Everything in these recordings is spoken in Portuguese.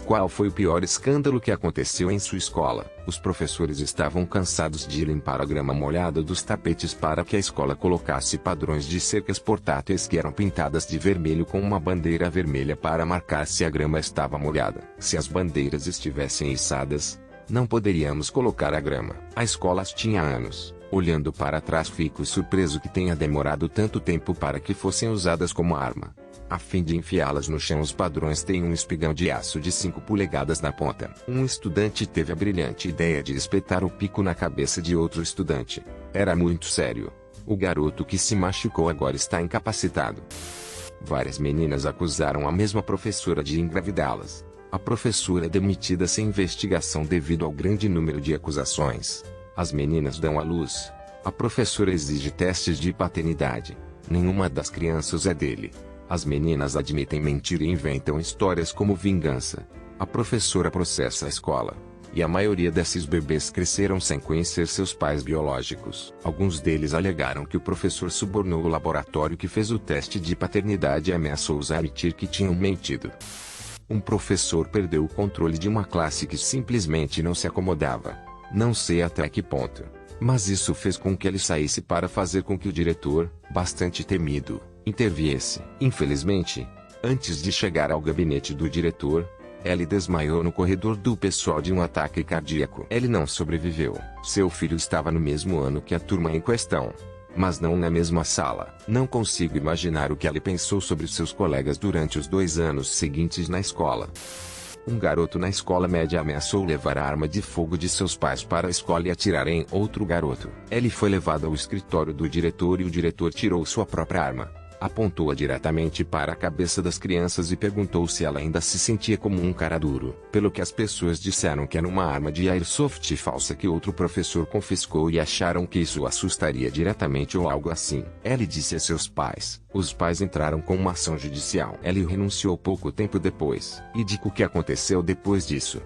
Qual foi o pior escândalo que aconteceu em sua escola? Os professores estavam cansados de limpar a grama molhada dos tapetes para que a escola colocasse padrões de cercas portáteis que eram pintadas de vermelho com uma bandeira vermelha para marcar se a grama estava molhada. Se as bandeiras estivessem içadas, não poderíamos colocar a grama. A escola as tinha há anos. Olhando para trás, fico surpreso que tenha demorado tanto tempo para que fossem usadas como arma. A fim de enfiá-las no chão, os padrões têm um espigão de aço de 5 polegadas na ponta. Um estudante teve a brilhante ideia de espetar o pico na cabeça de outro estudante. Era muito sério. O garoto que se machucou agora está incapacitado. Várias meninas acusaram a mesma professora de engravidá-las. A professora é demitida sem investigação devido ao grande número de acusações. As meninas dão à luz. A professora exige testes de paternidade. Nenhuma das crianças é dele. As meninas admitem mentira e inventam histórias como vingança. A professora processa a escola. E a maioria desses bebês cresceram sem conhecer seus pais biológicos. Alguns deles alegaram que o professor subornou o laboratório que fez o teste de paternidade e ameaçou-os a admitir que tinham mentido. Um professor perdeu o controle de uma classe que simplesmente não se acomodava. Não sei até que ponto, mas isso fez com que ele saísse para fazer com que o diretor, bastante temido, interviesse. Infelizmente, antes de chegar ao gabinete do diretor, ele desmaiou no corredor do pessoal de um ataque cardíaco. Ele não sobreviveu. Seu filho estava no mesmo ano que a turma em questão, mas não na mesma sala. Não consigo imaginar o que ele pensou sobre seus colegas durante os 2 anos seguintes na escola. Um garoto na escola média ameaçou levar a arma de fogo de seus pais para a escola e atirar em outro garoto. Ele foi levado ao escritório do diretor e o diretor tirou sua própria arma, apontou-a diretamente para a cabeça das crianças e perguntou se ela ainda se sentia como um cara duro. Pelo que as pessoas disseram que era uma arma de airsoft falsa que outro professor confiscou e acharam que isso o assustaria diretamente ou algo assim. Ele disse a seus pais. Os pais entraram com uma ação judicial. Ele renunciou pouco tempo depois. E digo o que aconteceu depois disso.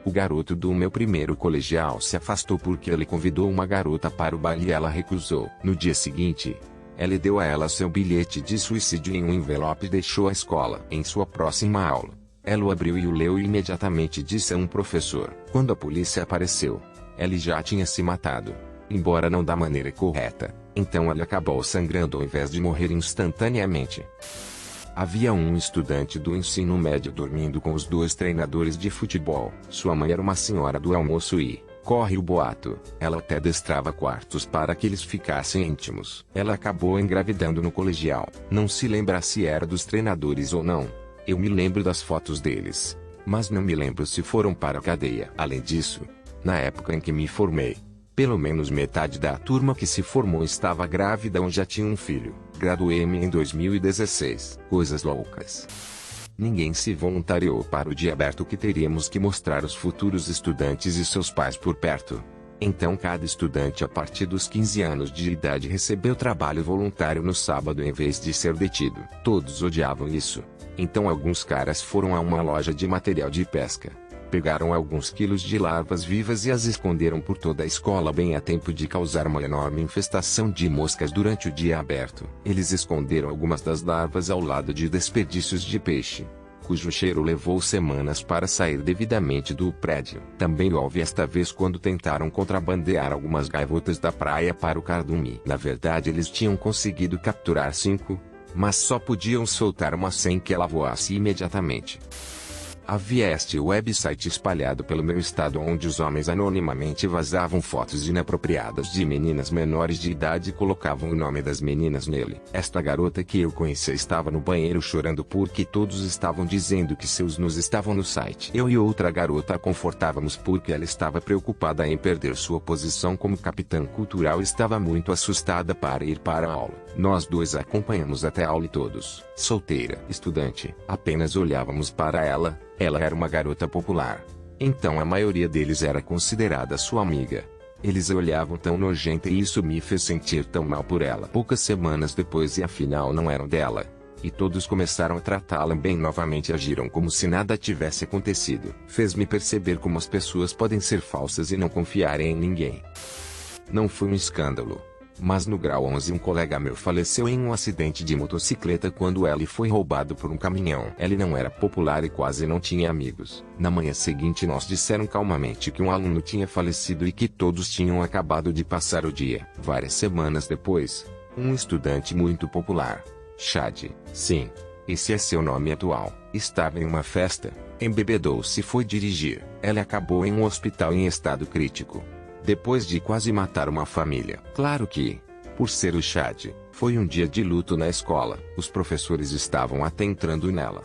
O garoto do meu primeiro colegial se afastou porque ele convidou uma garota para o baile e ela recusou. No dia seguinte, ele deu a ela seu bilhete de suicídio em um envelope e deixou a escola. Em sua próxima aula, ela o abriu e o leu e imediatamente disse a um professor. Quando a polícia apareceu, ele já tinha se matado, embora não da maneira correta. Então ele acabou sangrando ao invés de morrer instantaneamente. Havia um estudante do ensino médio dormindo com os 2 treinadores de futebol. Sua mãe era uma senhora do almoço e, corre o boato, ela até destrava quartos para que eles ficassem íntimos. Ela acabou engravidando no colegial. Não se lembra se era dos treinadores ou não. Eu me lembro das fotos deles, mas não me lembro se foram para a cadeia. Além disso, na época em que me formei, pelo menos metade da turma que se formou estava grávida ou já tinha um filho. Graduei-me em 2016. Coisas loucas. Ninguém se voluntariou para o dia aberto que teríamos que mostrar os futuros estudantes e seus pais por perto. Então cada estudante a partir dos 15 anos de idade recebeu trabalho voluntário no sábado em vez de ser detido. Todos odiavam isso. Então alguns caras foram a uma loja de material de pesca. Pegaram alguns quilos de larvas vivas e as esconderam por toda a escola bem a tempo de causar uma enorme infestação de moscas durante o dia aberto. Eles esconderam algumas das larvas ao lado de desperdícios de peixe, cujo cheiro levou semanas para sair devidamente do prédio. Também houve esta vez quando tentaram contrabandear algumas gaivotas da praia para o cardume. Na verdade eles tinham conseguido capturar 5, mas só podiam soltar uma sem que ela voasse imediatamente. Havia este website espalhado pelo meu estado onde os homens anonimamente vazavam fotos inapropriadas de meninas menores de idade e colocavam o nome das meninas nele. Esta garota que eu conhecia estava no banheiro chorando porque todos estavam dizendo que seus nus estavam no site. Eu e outra garota a confortávamos porque ela estava preocupada em perder sua posição como capitã cultural e estava muito assustada para ir para a aula. Nós 2 a acompanhamos até a aula e todos, solteira, estudante, apenas olhávamos para ela. Ela era uma garota popular. Então a maioria deles era considerada sua amiga. Eles a olhavam tão nojenta e isso me fez sentir tão mal por ela. Poucas semanas depois e afinal não eram dela. E todos começaram a tratá-la bem novamente e agiram como se nada tivesse acontecido. Fez-me perceber como as pessoas podem ser falsas e não confiarem em ninguém. Não foi um escândalo. Mas no grau 11 um colega meu faleceu em um acidente de motocicleta quando ele foi roubado por um caminhão. Ele não era popular e quase não tinha amigos. Na manhã seguinte nos disseram calmamente que um aluno tinha falecido e que todos tinham acabado de passar o dia. Várias semanas depois, um estudante muito popular, Chad, sim, esse é seu nome atual, estava em uma festa, embebedou-se e foi dirigir. Ele acabou em um hospital em estado crítico, depois de quase matar uma família. Claro que, por ser o Chad, foi um dia de luto na escola. Os professores estavam até entrando nela.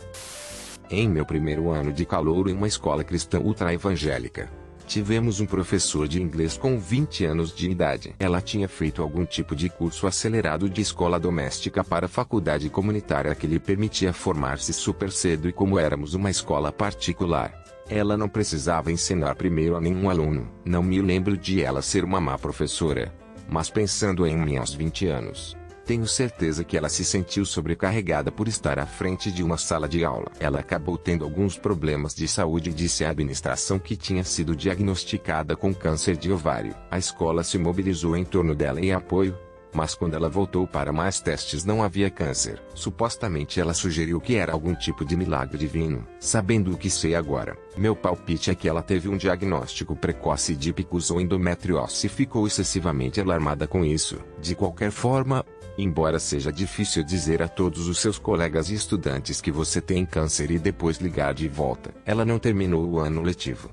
Em meu primeiro ano de calouro em uma escola cristã ultra-evangélica, tivemos um professor de inglês com 20 anos de idade. Ela tinha feito algum tipo de curso acelerado de escola doméstica para a faculdade comunitária que lhe permitia formar-se super cedo, e como éramos uma escola particular, ela não precisava ensinar primeiro a nenhum aluno. Não me lembro de ela ser uma má professora, mas pensando em mim aos 20 anos, tenho certeza que ela se sentiu sobrecarregada por estar à frente de uma sala de aula. Ela acabou tendo alguns problemas de saúde e disse à administração que tinha sido diagnosticada com câncer de ovário. A escola se mobilizou em torno dela em apoio, mas quando ela voltou para mais testes não havia câncer. Supostamente ela sugeriu que era algum tipo de milagre divino. Sabendo o que sei agora, meu palpite é que ela teve um diagnóstico precoce de picos ou endometriose e ficou excessivamente alarmada com isso. De qualquer forma, embora seja difícil dizer a todos os seus colegas e estudantes que você tem câncer e depois ligar de volta, ela não terminou o ano letivo.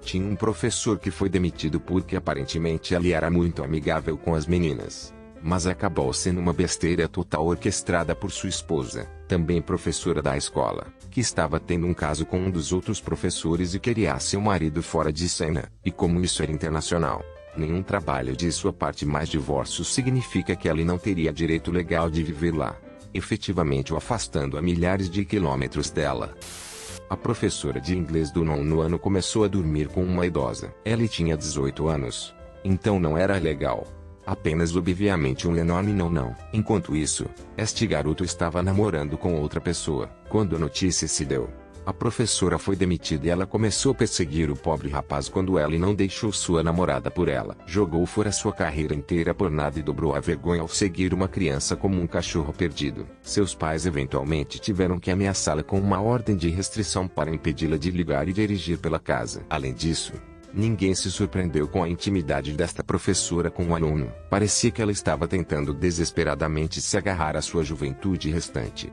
Tinha um professor que foi demitido porque aparentemente ele era muito amigável com as meninas, mas acabou sendo uma besteira total orquestrada por sua esposa, também professora da escola, que estava tendo um caso com um dos outros professores e queria seu marido fora de cena. E como isso era internacional, nenhum trabalho de sua parte, mais divórcio significa que ele não teria direito legal de viver lá, efetivamente o afastando a milhares de quilômetros dela. A professora de inglês do nono ano começou a dormir com uma idosa. Ela tinha 18 anos, então não era legal. Apenas obviamente um enorme não. Enquanto isso, este garoto estava namorando com outra pessoa. Quando a notícia se deu, a professora foi demitida e ela começou a perseguir o pobre rapaz quando ele não deixou sua namorada por ela. Jogou fora sua carreira inteira por nada e dobrou a vergonha ao seguir uma criança como um cachorro perdido. Seus pais eventualmente tiveram que ameaçá-la com uma ordem de restrição para impedi-la de ligar e dirigir pela casa. Além disso, ninguém se surpreendeu com a intimidade desta professora com o aluno. Parecia que ela estava tentando desesperadamente se agarrar à sua juventude restante.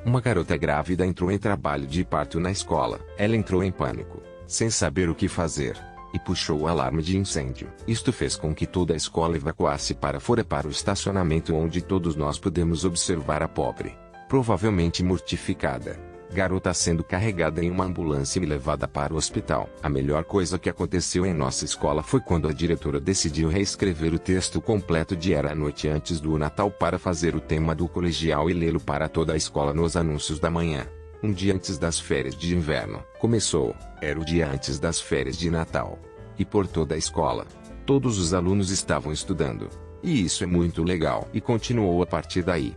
Uma garota grávida entrou em trabalho de parto na escola. Ela entrou em pânico, sem saber o que fazer, e puxou o alarme de incêndio. Isto fez com que toda a escola evacuasse para fora para o estacionamento, onde todos nós pudemos observar a pobre, provavelmente mortificada, garota sendo carregada em uma ambulância e levada para o hospital. A melhor coisa que aconteceu em nossa escola foi quando a diretora decidiu reescrever o texto completo de Era a Noite antes do Natal para fazer o tema do colegial e lê-lo para toda a escola nos anúncios da manhã. Um dia antes das férias de inverno. Começou, era o dia antes das férias de Natal. E por toda a escola, todos os alunos estavam estudando. E isso é muito legal. E continuou a partir daí.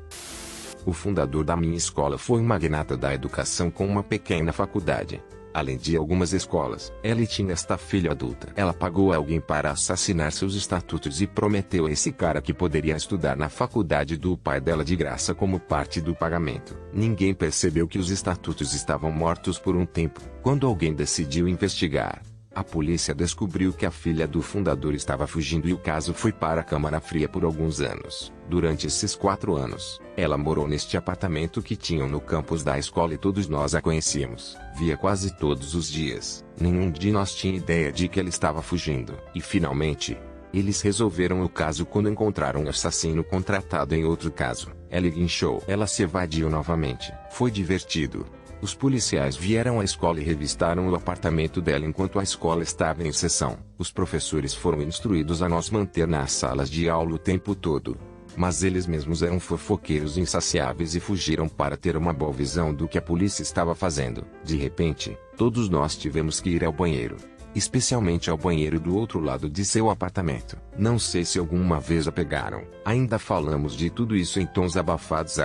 O fundador da minha escola foi um magnata da educação com uma pequena faculdade. Além de algumas escolas, ele tinha esta filha adulta. Ela pagou alguém para assassinar seus estatutos e prometeu a esse cara que poderia estudar na faculdade do pai dela de graça como parte do pagamento. Ninguém percebeu que os estatutos estavam mortos por um tempo. Quando alguém decidiu investigar, a polícia descobriu que a filha do fundador estava fugindo e o caso foi para a Câmara Fria por alguns anos. Durante esses 4 anos, ela morou neste apartamento que tinham no campus da escola e todos nós a conhecíamos. Via quase todos os dias. Nenhum de nós tinha ideia de que ela estava fugindo. E finalmente, eles resolveram o caso quando encontraram um assassino contratado em outro caso. Ela guinchou. Ela se evadiu novamente. Foi divertido. Os policiais vieram à escola e revistaram o apartamento dela enquanto a escola estava em sessão. Os professores foram instruídos a nos manter nas salas de aula o tempo todo. Mas eles mesmos eram fofoqueiros insaciáveis e fugiram para ter uma boa visão do que a polícia estava fazendo. De repente, todos nós tivemos que ir ao banheiro. Especialmente ao banheiro do outro lado de seu apartamento. Não sei se alguma vez a pegaram. Ainda falamos de tudo isso em tons abafados.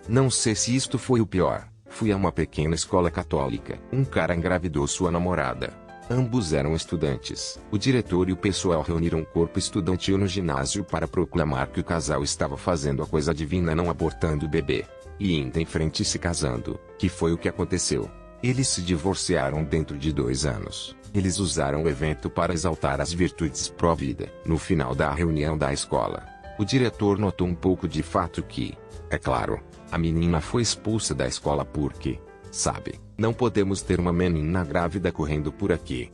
Não sei se isto foi o pior. Fui a uma pequena escola católica. Um cara engravidou sua namorada, Ambos eram estudantes. O diretor e o pessoal reuniram o corpo estudantil no ginásio para proclamar que o casal estava fazendo a coisa divina, não abortando o bebê e indo em frente se casando, que foi o que aconteceu. Eles se divorciaram dentro de 2 anos. Eles usaram o evento para exaltar as virtudes pró-vida. No final da reunião da escola, o diretor notou um pouco de fato que, é claro, a menina foi expulsa da escola porque, sabe, não podemos ter uma menina grávida correndo por aqui.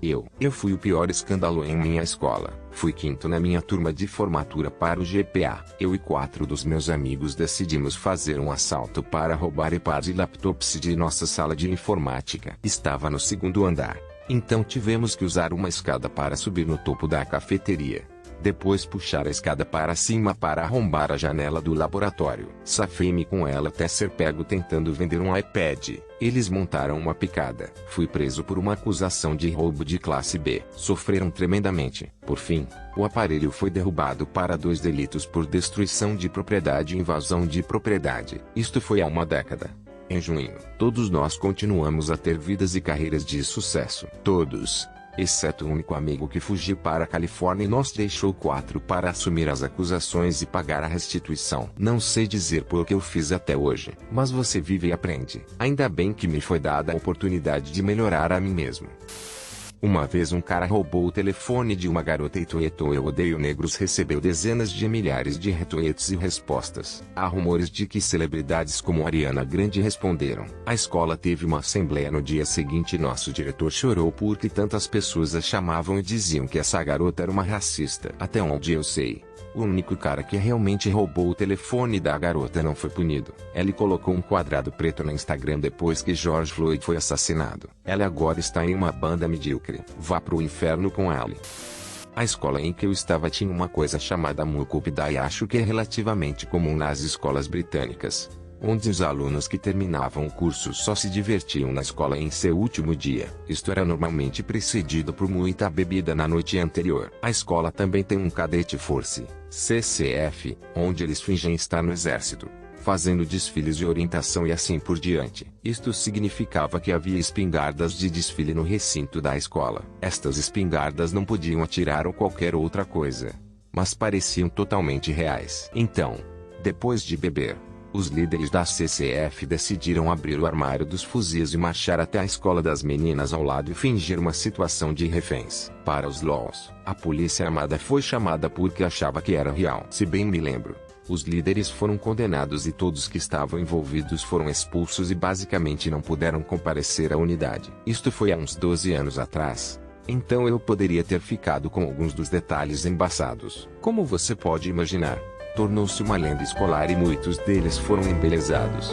Eu fui o pior escândalo em minha escola. Fui quinto na minha turma de formatura para o GPA. Eu e 4 dos meus amigos decidimos fazer um assalto para roubar iPads e laptops de nossa sala de informática. Estava no 2º andar. Então tivemos que usar uma escada para subir no topo da cafeteria. Depois puxar a escada para cima para arrombar a janela do laboratório. Safei-me com ela até ser pego tentando vender um iPad. Eles montaram uma picada. Fui preso por uma acusação de roubo de classe B. Sofreram tremendamente. Por fim, o aparelho foi derrubado para 2 delitos por destruição de propriedade e invasão de propriedade. Isto foi há uma década. Em junho, todos nós continuamos a ter vidas e carreiras de sucesso. Todos. Exceto o único amigo que fugiu para a Califórnia e nos deixou 4 para assumir as acusações e pagar a restituição. Não sei dizer por que eu fiz até hoje, mas você vive e aprende. Ainda bem que me foi dada a oportunidade de melhorar a mim mesmo. Uma vez um cara roubou o telefone de uma garota e tweetou "Eu odeio negros", recebeu dezenas de milhares de retweets e respostas. Há rumores de que celebridades como Ariana Grande responderam. A escola teve uma assembleia no dia seguinte e nosso diretor chorou porque tantas pessoas a chamavam e diziam que essa garota era uma racista. Até onde eu sei, o único cara que realmente roubou o telefone da garota não foi punido. Ele colocou um quadrado preto no Instagram depois que George Floyd foi assassinado. Ela agora está em uma banda medíocre. Vá pro inferno com ela. A escola em que eu estava tinha uma coisa chamada Mukupida e acho que é relativamente comum nas escolas britânicas, onde os alunos que terminavam o curso só se divertiam na escola em seu último dia. Isto era normalmente precedido por muita bebida na noite anterior. A escola também tem um Cadete Force, CCF, onde eles fingem estar no exército, fazendo desfiles de orientação e assim por diante. Isto significava que havia espingardas de desfile no recinto da escola. Estas espingardas não podiam atirar ou qualquer outra coisa, mas pareciam totalmente reais. Então, depois de beber, os líderes da CCF decidiram abrir o armário dos fuzis e marchar até a escola das meninas ao lado e fingir uma situação de reféns. Para os LOLs, a polícia armada foi chamada porque achava que era real. Se bem me lembro, os líderes foram condenados e todos que estavam envolvidos foram expulsos e basicamente não puderam comparecer à unidade. Isto foi há uns 12 anos atrás. Então eu poderia ter ficado com alguns dos detalhes embaçados. Como você pode imaginar, tornou-se uma lenda escolar e muitos deles foram embelezados.